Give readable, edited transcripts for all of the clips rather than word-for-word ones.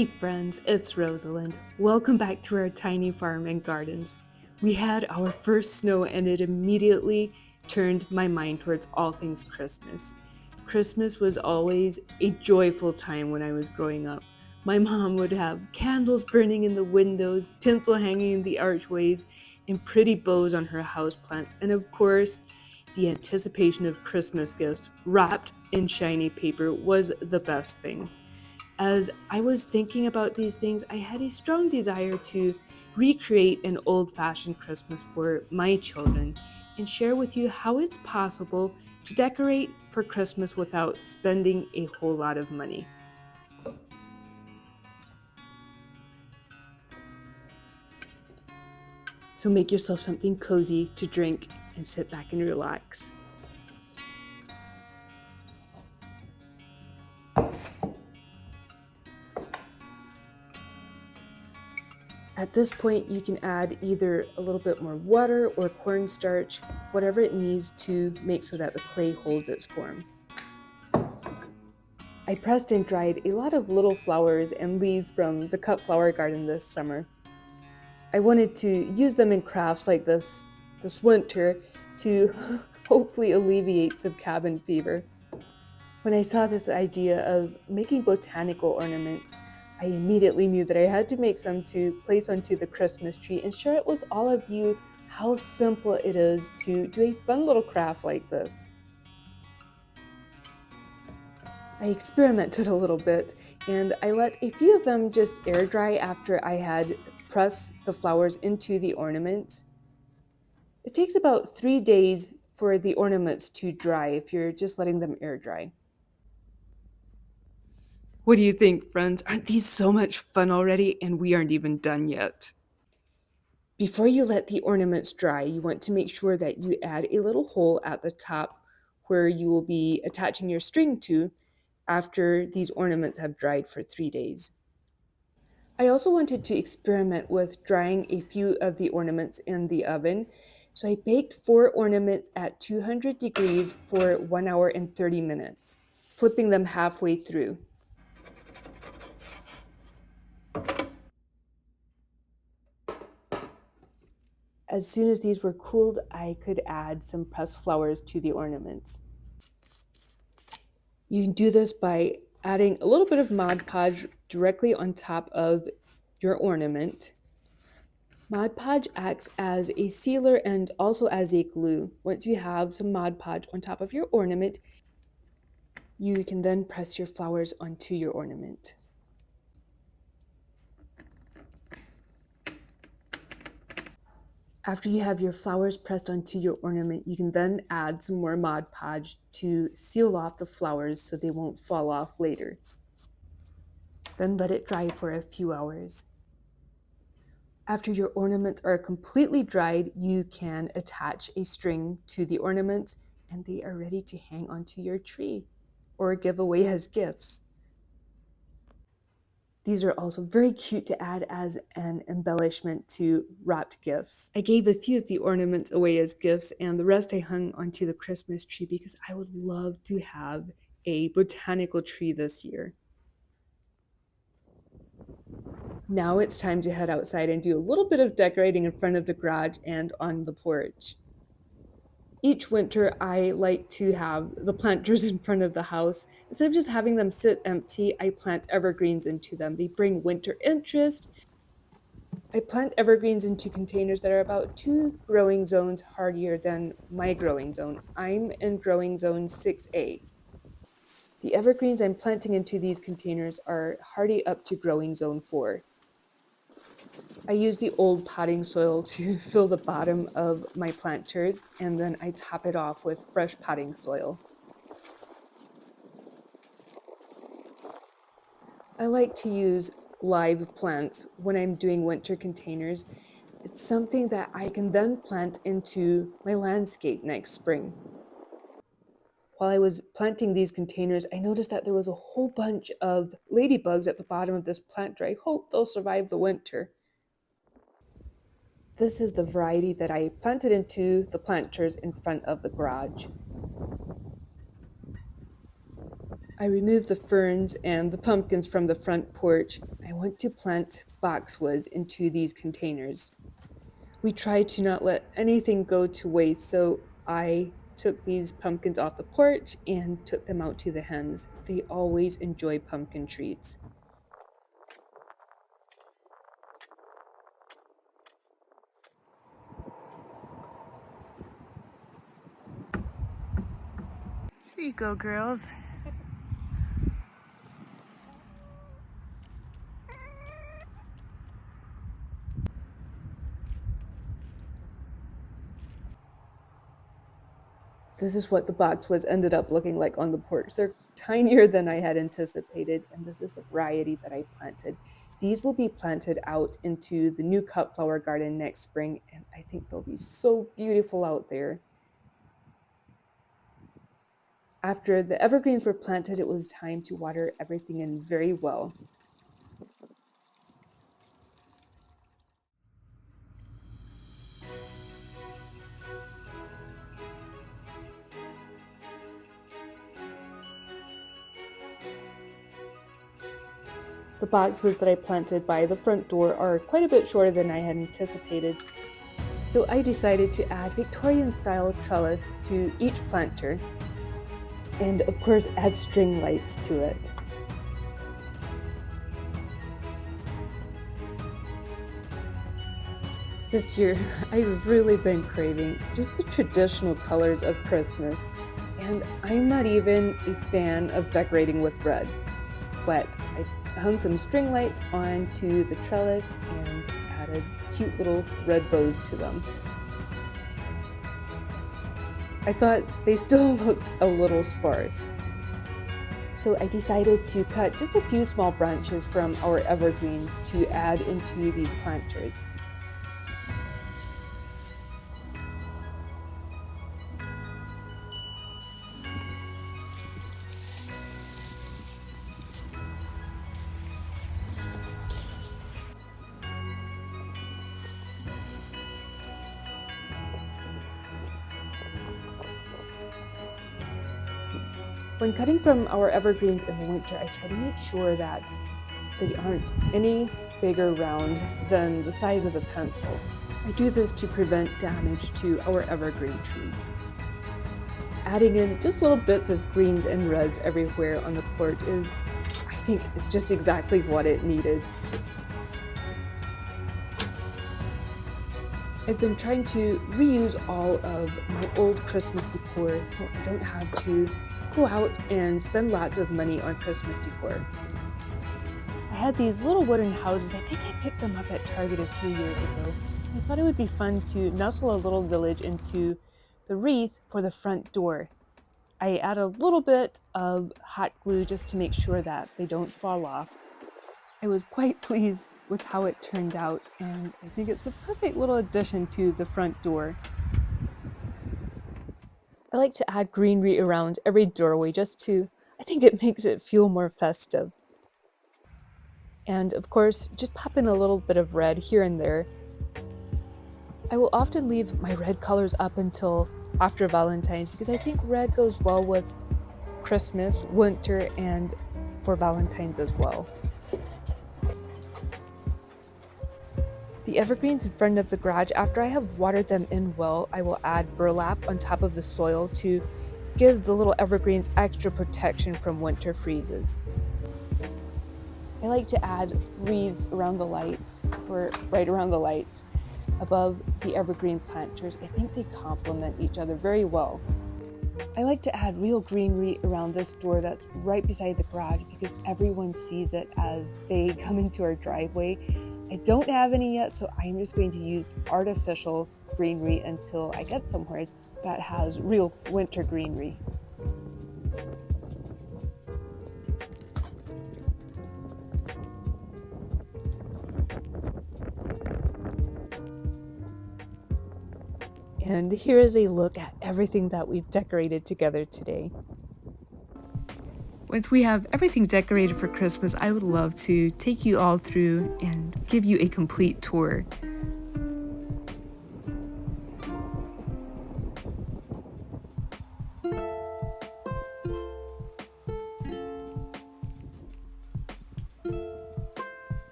Hey friends, it's Rosalind. Welcome back to our tiny farm and gardens. We had our first snow and it immediately turned my mind towards all things Christmas. Christmas was always a joyful time when I was growing up. My mom would have candles burning in the windows, tinsel hanging in the archways, and pretty bows on her houseplants, and of course, the anticipation of Christmas gifts wrapped in shiny paper was the best thing. As I was thinking about these things, I had a strong desire to recreate an old fashioned Christmas for my children and share with you how it's possible to decorate for Christmas without spending a whole lot of money. So make yourself something cozy to drink and sit back and relax. At this point, you can add either a little bit more water or cornstarch, whatever it needs to make so that the clay holds its form. I pressed and dried a lot of little flowers and leaves from the cut flower garden this summer. I wanted to use them in crafts like this winter to hopefully alleviate some cabin fever. When I saw this idea of making botanical ornaments, I immediately knew that I had to make some to place onto the Christmas tree and share it with all of you how simple it is to do a fun little craft like this. I experimented a little bit and I let a few of them just air dry after I had pressed the flowers into the ornament. It takes about 3 days for the ornaments to dry if you're just letting them air dry. What do you think, friends? Aren't these so much fun already? And we aren't even done yet. Before you let the ornaments dry, you want to make sure that you add a little hole at the top where you will be attaching your string to after these ornaments have dried for 3 days. I also wanted to experiment with drying a few of the ornaments in the oven. So I baked 4 ornaments at 200 degrees for 1 hour and 30 minutes, flipping them halfway through. As soon as these were cooled, I could add some pressed flowers to the ornaments. You can do this by adding a little bit of Mod Podge directly on top of your ornament. Mod Podge acts as a sealer and also as a glue. Once you have some Mod Podge on top of your ornament, you can then press your flowers onto your ornament. After you have your flowers pressed onto your ornament, you can then add some more Mod Podge to seal off the flowers so they won't fall off later. Then let it dry for a few hours. After your ornaments are completely dried, you can attach a string to the ornaments and they are ready to hang onto your tree or give away as gifts. These are also very cute to add as an embellishment to wrapped gifts. I gave a few of the ornaments away as gifts and the rest I hung onto the Christmas tree because I would love to have a botanical tree this year. Now it's time to head outside and do a little bit of decorating in front of the garage and on the porch. Each winter, I like to have the planters in front of the house. Instead of just having them sit empty, I plant evergreens into them. They bring winter interest. I plant evergreens into containers that are about 2 growing zones hardier than my growing zone. I'm in growing zone 6A. The evergreens I'm planting into these containers are hardy up to growing zone 4. I use the old potting soil to fill the bottom of my planters, and then I top it off with fresh potting soil. I like to use live plants when I'm doing winter containers. It's something that I can then plant into my landscape next spring. While I was planting these containers, I noticed that there was a whole bunch of ladybugs at the bottom of this planter. I hope they'll survive the winter. This is the variety that I planted into the planters in front of the garage. I removed the ferns and the pumpkins from the front porch. I want to plant boxwoods into these containers. We tried to not let anything go to waste, so I took these pumpkins off the porch and took them out to the hens. They always enjoy pumpkin treats. Here you go, girls. This is what the boxwoods ended up looking like on the porch. They're tinier than I had anticipated, and this is the variety that I planted. These will be planted out into the new cut flower garden next spring, and I think they'll be so beautiful out there. After the evergreens were planted, it was time to water everything in very well. The boxwoods that I planted by the front door are quite a bit shorter than I had anticipated, so I decided to add Victorian style trellis to each planter, and of course add string lights to it. This year, I've really been craving just the traditional colors of Christmas, and I'm not even a fan of decorating with red, but I hung some string lights onto the trellis and added cute little red bows to them. I thought they still looked a little sparse, so I decided to cut just a few small branches from our evergreens to add into these planters. When cutting from our evergreens in the winter, I try to make sure that they aren't any bigger round than the size of a pencil. I do this to prevent damage to our evergreen trees. Adding in just little bits of greens and reds everywhere on the porch I think it's just exactly what it needed. I've been trying to reuse all of my old Christmas decor so I don't have to go out and spend lots of money on Christmas decor. I had these little wooden houses. I think I picked them up at Target a few years ago. I thought it would be fun to nestle a little village into the wreath for the front door. I add a little bit of hot glue just to make sure that they don't fall off. I was quite pleased with how it turned out, and I think it's the perfect little addition to the front door. I like to add greenery around every doorway I think it makes it feel more festive. And of course, just pop in a little bit of red here and there. I will often leave my red colors up until after Valentine's because I think red goes well with Christmas, winter, and for Valentine's as well. The evergreens in front of the garage, after I have watered them in well, I will add burlap on top of the soil to give the little evergreens extra protection from winter freezes. I like to add wreaths around the lights, or right around the lights, above the evergreen planters. I think they complement each other very well. I like to add real greenery around this door that's right beside the garage because everyone sees it as they come into our driveway. I don't have any yet, so I'm just going to use artificial greenery until I get somewhere that has real winter greenery. And here is a look at everything that we've decorated together today. Once we have everything decorated for Christmas, I would love to take you all through and give you a complete tour.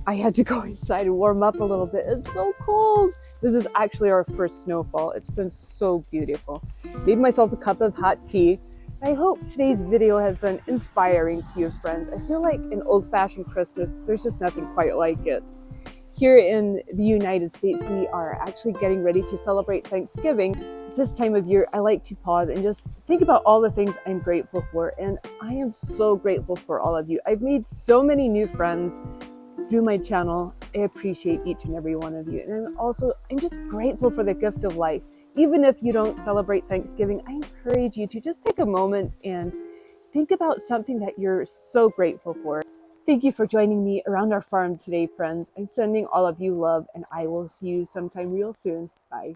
I had to go inside and warm up a little bit. It's so cold. This is actually our first snowfall. It's been so beautiful. Made myself a cup of hot tea. I hope today's video has been inspiring to you, friends. I feel like an old-fashioned Christmas, there's just nothing quite like it. Here in the United States, we are actually getting ready to celebrate Thanksgiving. This time of year, I like to pause and just think about all the things I'm grateful for. And I am so grateful for all of you. I've made so many new friends through my channel. I appreciate each and every one of you. And I'm just grateful for the gift of life. Even if you don't celebrate Thanksgiving, I encourage you to just take a moment and think about something that you're so grateful for. Thank you for joining me around our farm today, friends. I'm sending all of you love, and I will see you sometime real soon. Bye.